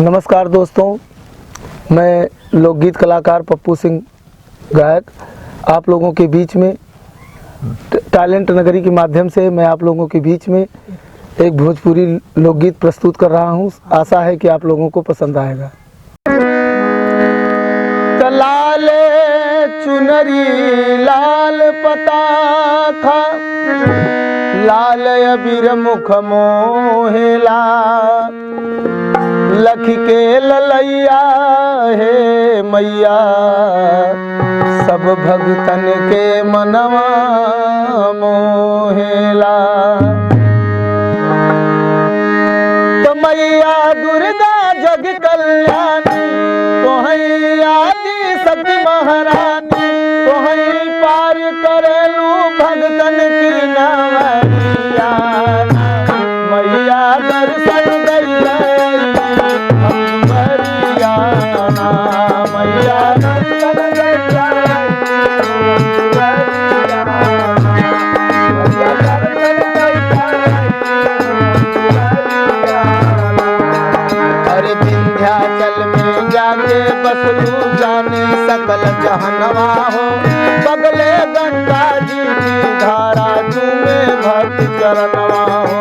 नमस्कार दोस्तों, मैं लोकगीत कलाकार पप्पू सिंह गायक आप लोगों के बीच में टैलेंट नगरी के माध्यम से मैं आप लोगों के बीच में एक भोजपुरी लोकगीत प्रस्तुत कर रहा हूं। आशा है कि आप लोगों को पसंद आएगा। लाल चुनरी लाल पताखा लाल अबीर मुख मोहेला लख के ललैया हे मैया सब भगतन के मनवा मोहेला। तो मैया दुर्गा जग कल्याणी तोहई आदि सती महारानी तोहई पार करेलू भगतन की नवैया। मैया दर्शन दैया मैया दर्शन दैया अरे विंध्याचल में जाके बसलू जाने सकल जहनवा हो बगले गंगा जी की धारा चूमे भक्त चरणवा हो।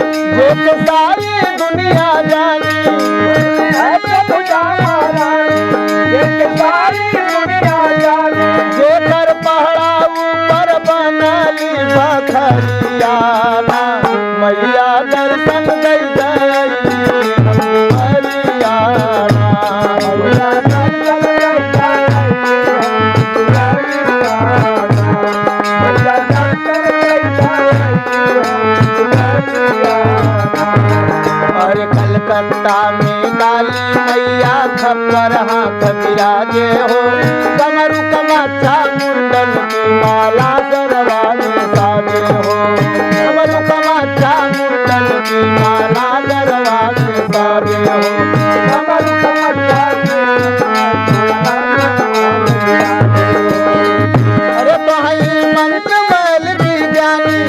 सारी दुनिया जानी सारी दुनिया जानी जेकर पहाड़ा ऊपर बनाली बखरियाना मैया दर्शन दे कलकत्ता में काली मैया खप्पर हाथ विराजे हो कमरु कमाचा मुंडन की माला गरबा में साजे हो कमरु कमाचा मुंडन की माला गरबा में साजे हो कमरु कमाचा अरे तो है मंत्र मैल की ज्ञानी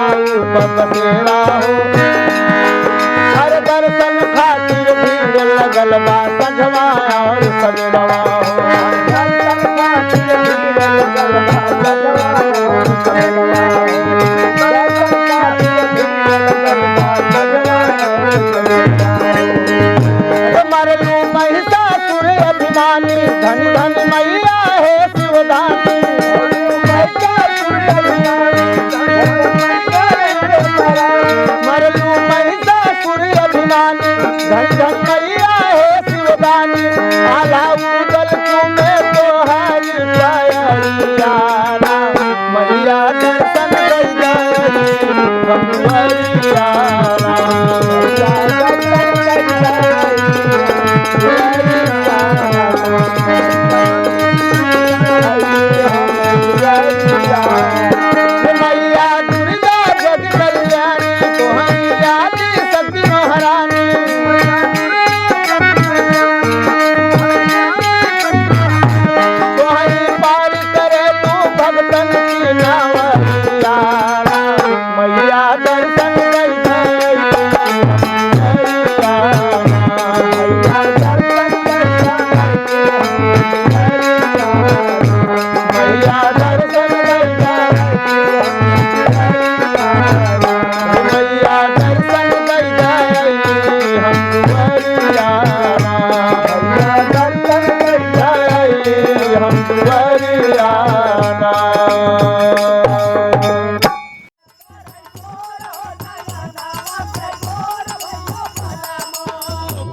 बसेरा हो हर दर्शन खातिर भीड़ लगल बा संझवा और सवेरवा हो दर्शन खातिर भीड़ लगल बा संझवा और सवेरवा हो दर्शन खातिर भीड़ लगल बा संझवा और सवेरवा। मरलू महिषासुर अभिमानी धन धन मैया है शिवदानी मरलू महिषासुर अभिमानी धन धन मैया है शिवदानी आला उदल तुम्हें तो हरि प्यारियाना मैया दर्शन दैया भगवरियाना मैया दर्शन दैया मैया दर्शन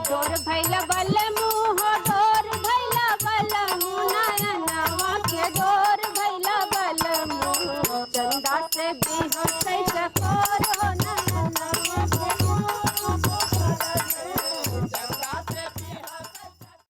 डोर भैला बल मुँह डोर भैला बल मुँह नयनवा के डोर भैला बल मुँह चंदा से बिहसै चकोर